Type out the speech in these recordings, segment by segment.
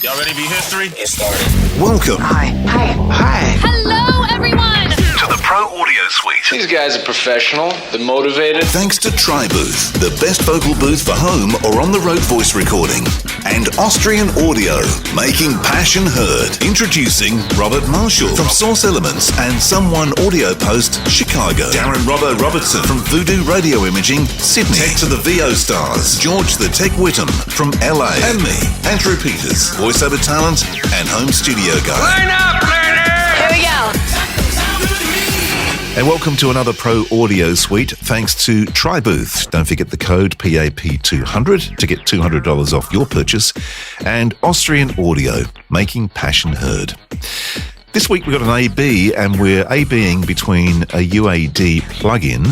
Y'all ready to be history? Get started. Welcome. Hi. Hello, everyone. To the Pro Audio Suite. These guys are professional. They're motivated. Thanks to TriBooth, the best vocal booth for home or on-the-road voice recording. And Austrian Audio, making passion heard. Introducing Robert Marshall from Source Elements and Someone Audio Post, Chicago. Darren Robbo Robertson from Voodoo Radio Imaging, Sydney. Tech to the VO Stars, George the Tech Whittam from LA. And me, Andrew Peters, voiceover talent and home studio guy. Line up, learner! Here we go. And welcome to another Pro Audio Suite, thanks to TriBooth. Don't forget the code PAP200 to get $200 off your purchase. And Austrian Audio, making passion heard. This week we've got an AB, and we're ABing between a UAD plug-in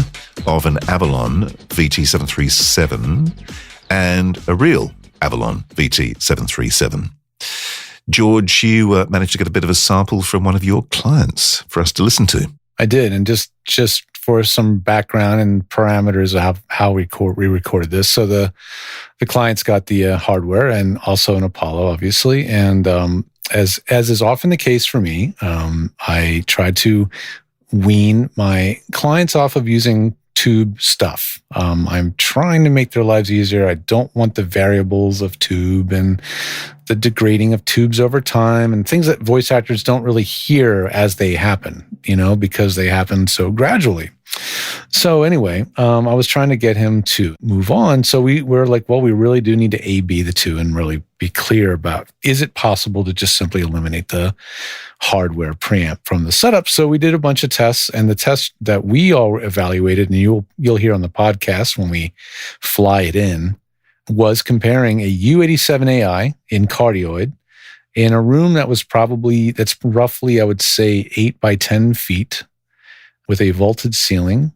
of an Avalon VT737 and a real Avalon VT737. George, you managed to get a bit of a sample from one of your clients for us to listen to. I did, and just for some background and parameters of how we recorded this. So the client's got the hardware and also an Apollo, obviously. And as is often the case for me, I try to wean my clients off of using tube stuff. I'm trying to make their lives easier. I don't want the variables of tube and the degrading of tubes over time and things that voice actors don't really hear as they happen, because they happen so gradually. So anyway, I was trying to get him to move on. So we're like, well, we really do need to A/B the two and really be clear about, is it possible to just simply eliminate the hardware preamp from the setup? So we did a bunch of tests, and the test that we all evaluated, and you'll hear on the podcast when we fly it in, was comparing a U87AI in cardioid in a room that's roughly, I would say, 8 by 10 feet with a vaulted ceiling.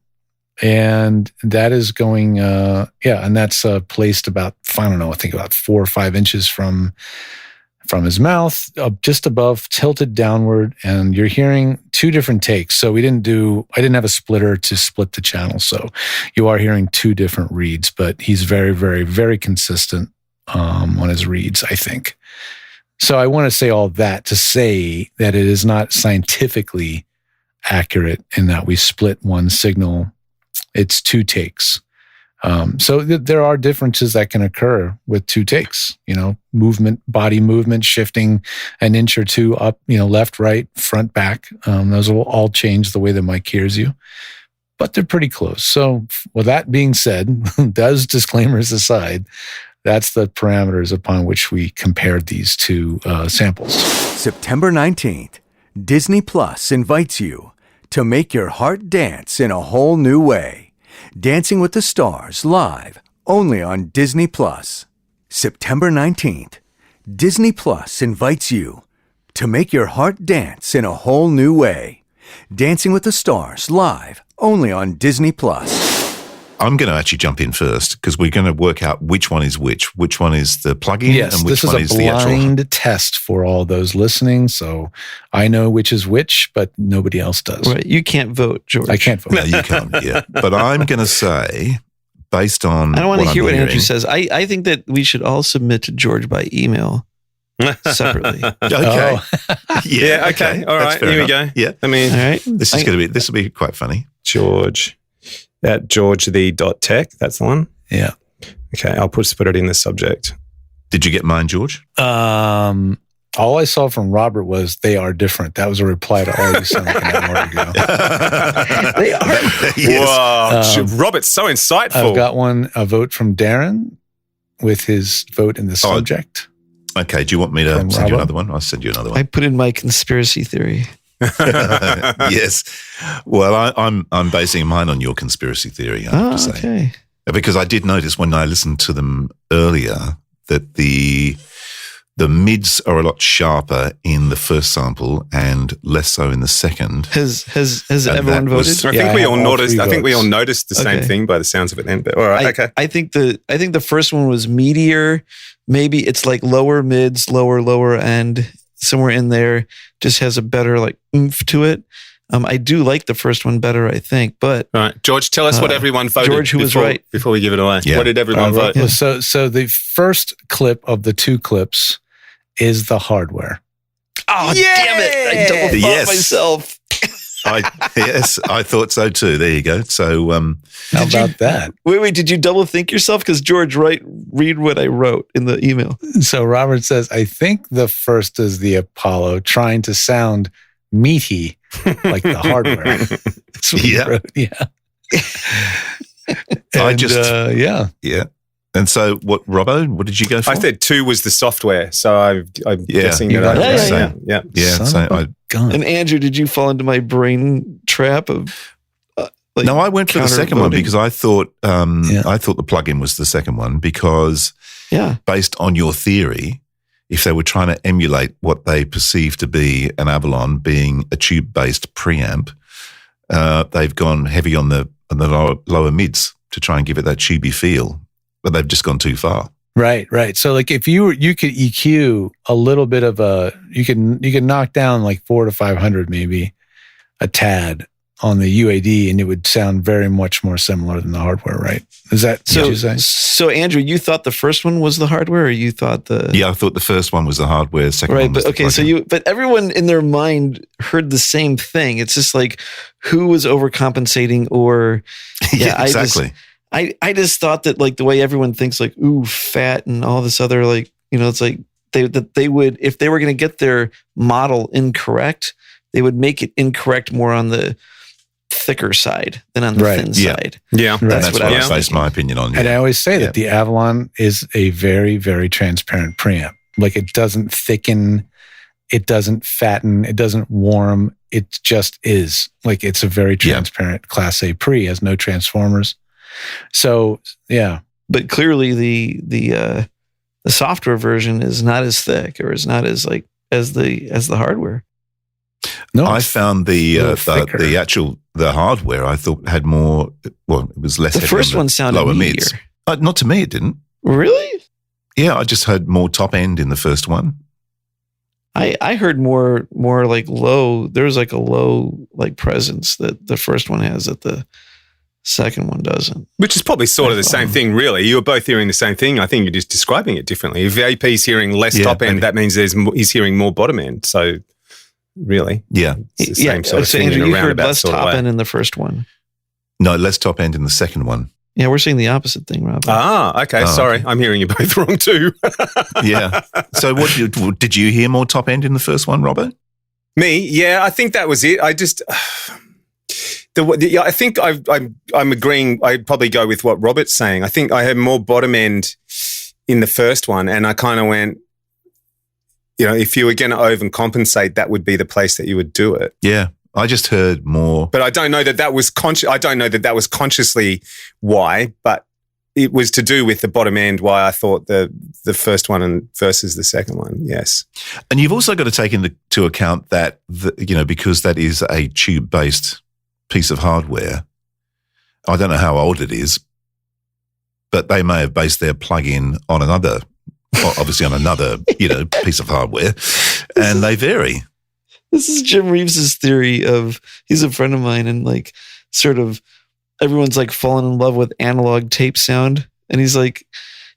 And that is going, and that's placed about, I think about 4 or 5 inches from his mouth, just above, tilted downward. And you're hearing 2 different takes. So I didn't have a splitter to split the channel. So you are hearing 2 different reads, but he's very, very, very consistent on his reads, I think. So I want to say all that to say that it is not scientifically accurate in that we split one signal. It's 2 takes. So there are differences that can occur with 2 takes, body movement, shifting an inch or 2 up, left, right, front, back. Those will all change the way the mic hears you, but they're pretty close. So with that being said, those disclaimers aside, that's the parameters upon which we compared these 2 samples. September 19th, Disney Plus invites you to make your heart dance in a whole new way. Dancing with the Stars live only on Disney Plus. September 19th, Disney Plus invites you to make your heart dance in a whole new way. Dancing with the Stars live only on Disney Plus. I'm going to actually jump in first because we're going to work out which one is which one is the plug-in and which one is the actual. This is a blind test for all those listening, so I know which is which, but nobody else does. Right. You can't vote, George. I can't vote. No, you can't, yeah. But I'm going to say, based on I don't want to hear what Andrew hearing, says. I think that we should all submit to George by email separately. Okay. Yeah, okay. All right, here we go. Yeah. All right. This will be quite funny. George at georgethe.tech. That's the one. Yeah. Okay, I'll put it in the subject. Did you get mine, George? All I saw from Robert was they are different. That was a reply to all you sent like an hour ago. They are. Yes. Wow. Robert's so insightful. I've got a vote from Darren with his vote in the subject. Okay, do you want me to send you another one? I'll send you another one. I put in my conspiracy theory. Yes. Well, I'm basing mine on your conspiracy theory, I have to say. Okay. Because I did notice when I listened to them earlier that the mids are a lot sharper in the first sample and less so in the second. Has everyone voted? I think we all noticed the same thing by the sounds of it then. But all right, okay. I think the first one was meatier. Maybe it's like lower mids, lower end, somewhere in there. Just has a better like oomph to it. I do like the first one better, I think. But all right, George, tell us what everyone voted. George, who was right before we give it away. Yeah. What did everyone vote? Yeah. So the first clip of the 2 clips is the hardware. Oh, damn it. I double thought myself. Yes, I thought so too. There you go. So, how about that? Wait, did you double think yourself? Because George, read what I wrote in the email. So Robert says, I think the first is the Apollo trying to sound meaty like the hardware. That's what he wrote. Yeah. Yeah. And so, what, Robbo? What did you go for? I said 2 was the software, so I'm guessing you that. Gun. And Andrew, did you fall into my brain trap of? No, I went for the second one counter-voting? because I thought the plug-in was the second one because based on your theory, if they were trying to emulate what they perceive to be an Avalon being a tube-based preamp, they've gone heavy on the lower mids to try and give it that tubey feel. But they've just gone too far. Right. So like if you could EQ a little bit of you could knock down like 400 to 500 maybe a tad on the UAD and it would sound very much more similar than the hardware, right? Is that what you say? So Andrew, you thought the first one was the hardware or you thought Yeah, I thought the first one was the hardware, second one was the plug-in. but everyone in their mind heard the same thing. It's just like who was overcompensating or exactly. I just thought that like the way everyone thinks like, ooh, fat and all this other like, it's like they would, if they were going to get their model incorrect, they would make it incorrect more on the thicker side than on the thin side. Yeah. That's what I was based my opinion on. And I always say that the Avalon is a very, very transparent preamp. Like it doesn't thicken, it doesn't fatten, it doesn't warm. It just is. Like it's a very transparent Class A pre, has no transformers. So but clearly the software version is not as thick or is not as like as the hardware. No, I found the hardware I thought had more. Well, it was less. The first one sounded lower meatier. mids. Not to me, it didn't. Really? Yeah, I just heard more top end in the first one. I heard more like low. There was like a low like presence that the first one has that the second one doesn't. Which is probably sort of the same thing, really. You were both hearing the same thing. I think you're just describing it differently. If AP's hearing less top end, that means he's hearing more bottom end. So, really, it's the same sort of so thing. Andrew, in a you heard roundabout less sort of top way. end in the first one. No, less top end in the second one. Yeah, we're saying the opposite thing, Rob. Okay. Sorry, I'm hearing you both wrong too. Yeah. So, what did you hear more top end in the first one, Robert? Me? Yeah, I think that was it. I just. I think I'm agreeing. I'd probably go with what Robert's saying. I think I had more bottom end in the first one, and I kind of went, if you were going to overcompensate, that would be the place that you would do it. Yeah, I just heard more. But I don't know that was conscious. I don't know that was consciously why, but it was to do with the bottom end. Why I thought the first one versus the second one. Yes, and you've also got to take into account that because that is a tube based piece of hardware. I don't know how old it is, but they may have based their plug-in on another piece of hardware, and they vary. This is Jim Reeves's theory of, he's a friend of mine, and like sort of everyone's like falling in love with analog tape sound, and he's like,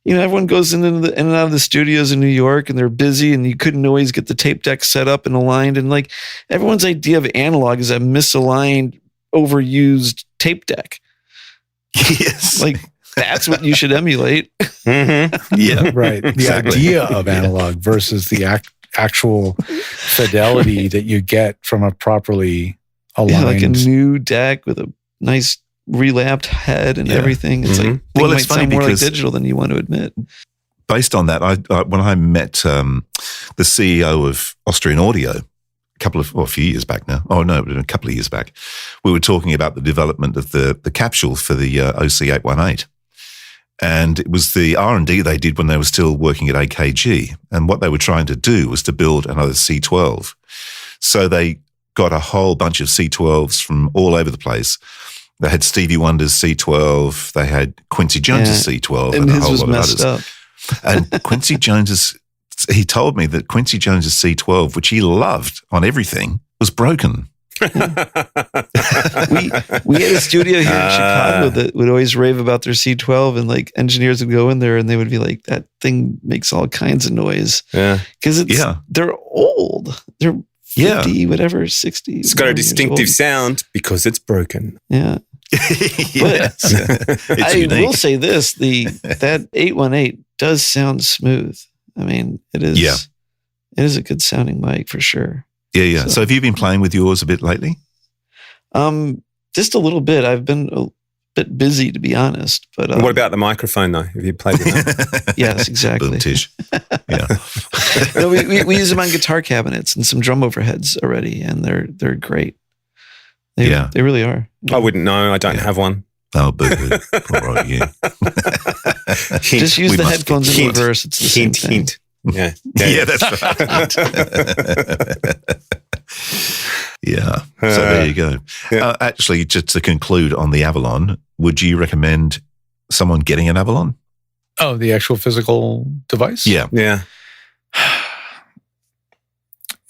everyone goes in and out of the studios in New York and they're busy and you couldn't always get the tape deck set up and aligned, and like everyone's idea of analog is a misaligned, overused tape deck. Yes. Like that's what you should emulate. Mm-hmm. Yeah. Right. The idea of analog versus the actual fidelity that you get from a properly aligned. Like a new deck with a nice relapped head and everything. It's like, well, it it's might funny sound more like because digital than you want to admit. Based on that, when I met the CEO of Austrian Audio, a few years back now. Oh no, a couple of years back, we were talking about the development of the capsule for the OC818, and it was the R&D they did when they were still working at AKG, and what they were trying to do was to build another C12. So they got a whole bunch of C12s from all over the place. They had Stevie Wonder's C12, they had Quincy Jones's C12, and a his whole was lot of messed others. up. And Quincy Jones's. He told me that Quincy Jones's C12, which he loved on everything, was broken. We had a studio here in Chicago that would always rave about their C12, and like engineers would go in there and they would be like, that thing makes all kinds of noise. Yeah. Because they're old. They're 50, whatever, 60. It's got a distinctive sound because it's broken. Yeah. Yes. It's I unique. will say this, that 818 does sound smooth. I mean, it is. Yeah. It is a good sounding mic for sure. Yeah. So have you been playing with yours a bit lately? Just a little bit. I've been a bit busy, to be honest. But What about the microphone, though? Have you played with that? yes, exactly. Boom tish. Yeah. No, we use them on guitar cabinets and some drum overheads already, and they're great. They really are. I wouldn't know. I don't have one. Oh, boo-hoo. All right, yeah. Just use We the must headphones in hint, reverse. It's the same thing. Hint. Yeah. Yeah, that's right. Yeah. So there you go. Yeah. Actually, just to conclude on the Avalon, would you recommend someone getting an Avalon? Oh, the actual physical device? Yeah. Yeah.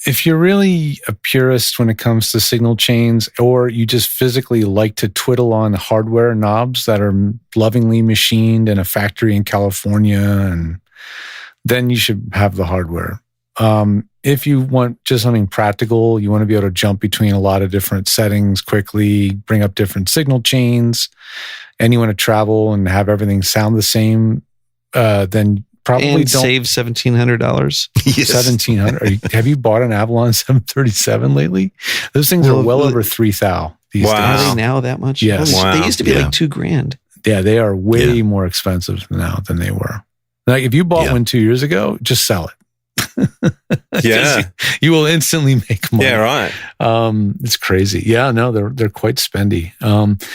If you're really a purist when it comes to signal chains, or you just physically like to twiddle on hardware knobs that are lovingly machined in a factory in California, and then you should have the hardware. If you want just something practical, you want to be able to jump between a lot of different settings quickly, bring up different signal chains, and you want to travel and have everything sound the same, then probably And don't save $1,700. Yes. 1,700. Have you bought an Avalon 737 lately? Those things are well over 3,000 these Wow. Are days. they now that much? Yes. Oh, Wow. They used to be Yeah. like $2,000. Yeah, they are way Yeah. more expensive now than they were. Like if you bought one 2 years ago, just sell it. Yeah. You will instantly make money. Yeah, right. It's crazy. Yeah, no, they're quite spendy.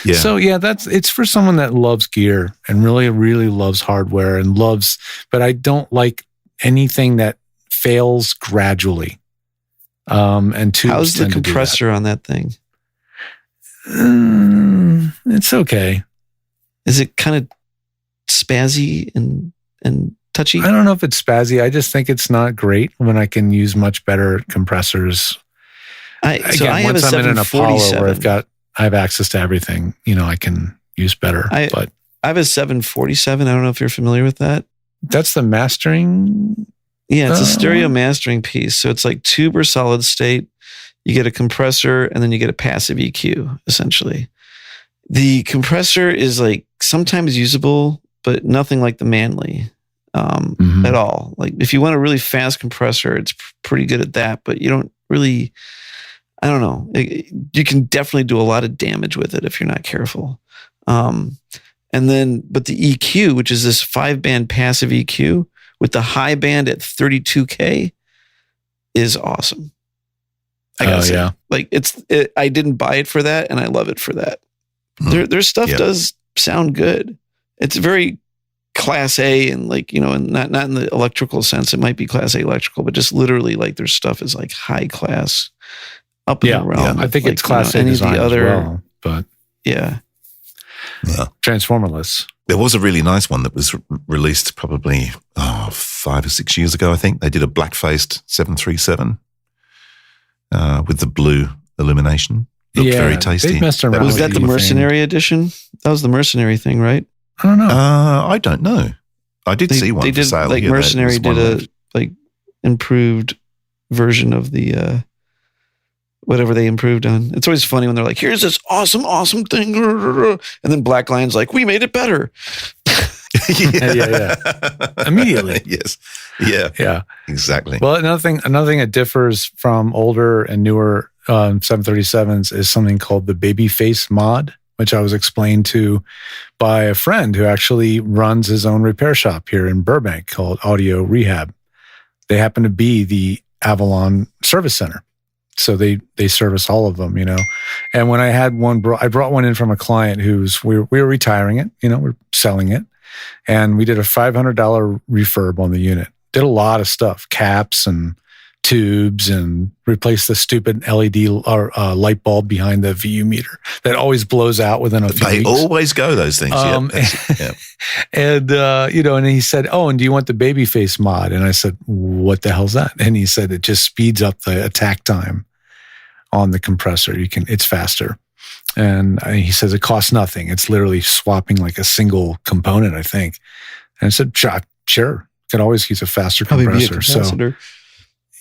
Yeah. So yeah, it's for someone that loves gear and really, really loves hardware and but I don't like anything that fails gradually. And tubes How's the tend to do that. compressor on that thing? It's okay. Is it kind of spazzy and touchy? I don't know if it's spazzy. I just think it's not great when I can use much better compressors. I have a once I'm in an Apollo 747. where I have access to everything, I can use better. But I have a 747. I don't know if you're familiar with that. that's the mastering. Yeah, it's a stereo mastering piece. So it's like tube or solid state. You get a compressor and then you get a passive EQ, essentially. The compressor is like sometimes usable, but nothing like the Manley at all. Like if you want a really fast compressor, it's pretty good at that, but you don't really, I don't know. You can definitely do a lot of damage with it if you're not careful. But the EQ, which is this 5-band passive EQ with the high band at 32K, is awesome. I gotta say, like I didn't buy it for that, and I love it for that. Their stuff does sound good. It's very Class A, and and not in the electrical sense. It might be Class A electrical, but just literally like their stuff is like high class, up in the realm. I think of, it's Class A any of design the other, as well, but Yeah. transformerless. There was a really nice one that was released probably 5 or 6 years ago, I think. They did a black-faced 737 with the blue illumination. Looked very tasty. They've messed around Was with that the anything. mercenary edition? That was the mercenary thing, right? I don't know. I don't know. I did see one They for did sale. like here. mercenary That was did one a of- like improved version of the whatever they improved on. It's always funny when they're like, "Here's this awesome thing," and then Black Lion's like, "We made it better." Yeah. Immediately. Yes. Yeah. Yeah. Exactly. Well, another thing that differs from older and newer 737s is something called the baby face mod, which I was explained to by a friend who actually runs his own repair shop here in Burbank called Audio Rehab. They happen to be the Avalon service center. So they service all of them, And when I had one, I brought one in from a client we were retiring it, we're selling it. And we did a $500 refurb on the unit. Did a lot of stuff, caps and tubes, and replaced the stupid LED or light bulb behind the VU meter that always blows out within a few They weeks. always go, those things. Yeah. And, and he said, "Oh, and do you want the baby face mod?" And I said, "What the hell's that?" And he said, "It just speeds up the attack time on the compressor. It's faster. And he says it costs nothing. It's literally swapping like a single component, I think. And I said, sure. Could always use a faster compressor. So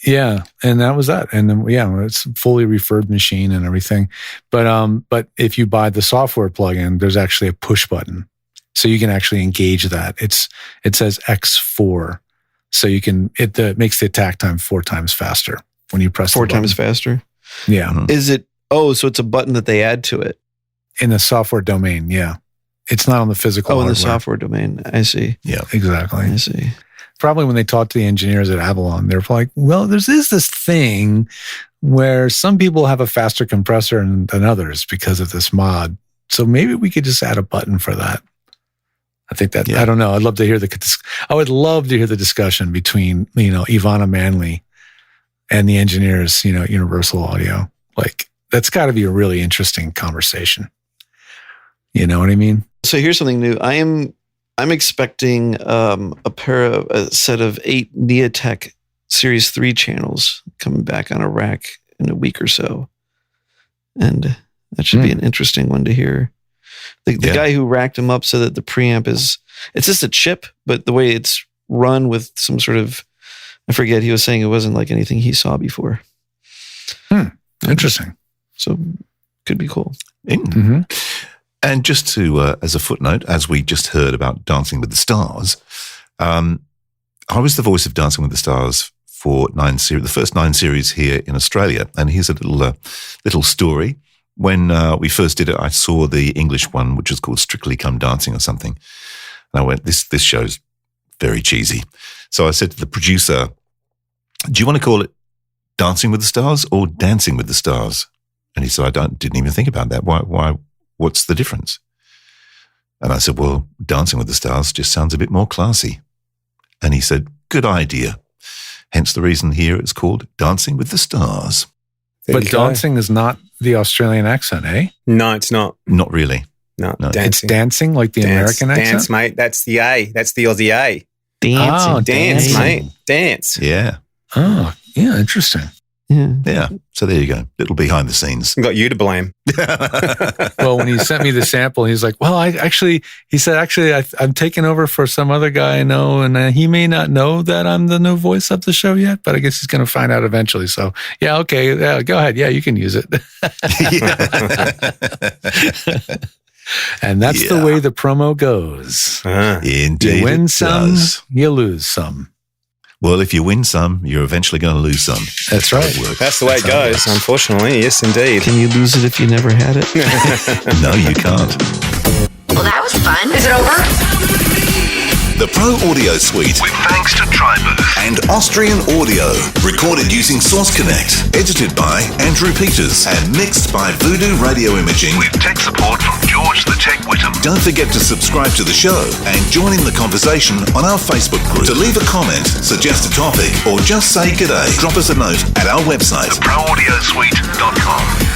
yeah, and that was that. And then it's a fully refurbed machine and everything. But if you buy the software plugin, there's actually a push button, so you can actually engage that. It says X4, so it makes the attack time 4 times faster when you press 4 times faster. Yeah. Is it? Oh, so it's a button that they add to it in the software domain. Yeah, it's not on the physical. Oh, in hardware. the software domain. I see. Yeah, exactly. I see. Probably when they talked to the engineers at Avalon, they're like, well, there's this thing where some people have a faster compressor than others because of this mod. So maybe we could just add a button for that. I think that, I don't know. I'd love to hear I would love to hear the discussion between, Ivana Manley and the engineers, Universal Audio. Like, that's got to be a really interesting conversation. You know what I mean? So here's something new. I'm expecting a set of 8 Neotech Series 3 channels coming back on a rack in a week or so. And that should be an interesting one to hear. The guy who racked them up so that the preamp it's just a chip, but the way it's run with some sort of, I forget, he was saying it wasn't like anything he saw before. Interesting. So could be cool. Mm-hmm. And just to, as a footnote, as we just heard about Dancing with the Stars, I was the voice of Dancing with the Stars for the first 9 series here in Australia. And here's a little story. When we first did it, I saw the English one, which was called Strictly Come Dancing or something. And I went, this show's very cheesy. So I said to the producer, do you want to call it Dancing with the Stars or Dancing with the Stars? And he said, didn't even think about that. Why? What's the difference? And I said, well, Dancing with the Stars just sounds a bit more classy. And he said, good idea. Hence the reason here it's called Dancing with the Stars. But dancing is not the Australian accent, eh? No, it's not. Not really. No. Dancing. It's dancing like the American accent? Dance, mate. That's the A. That's the Aussie A. Dancing. Oh, dance, mate. Dance. Yeah. Oh, yeah, interesting. Yeah. So there you go. Little behind the scenes. Got you to blame. Well, when he sent me the sample, he's like, well, I'm taking over for some other guy I know, and he may not know that I'm the new voice of the show yet, but I guess he's going to find out eventually. So, yeah, okay. Go ahead. Yeah, you can use it. And that's the way the promo goes. Indeed. You win some, you lose some. Well, if you win some, you're eventually going to lose some. That's right. That's the way it goes, unfortunately. Yes, indeed. Can you lose it if you never had it? No, you can't. Well, that was fun. Is it over? The Pro Audio Suite, with thanks to TriBooth and Austrian Audio, recorded using Source Connect, edited by Andrew Peters and mixed by Voodoo Radio Imaging, with tech support from George the Tech Whittam. Don't forget to subscribe to the show and join in the conversation on our Facebook group. To leave a comment, suggest a topic, or just say g'day, drop us a note at our website, theproaudiosuite.com.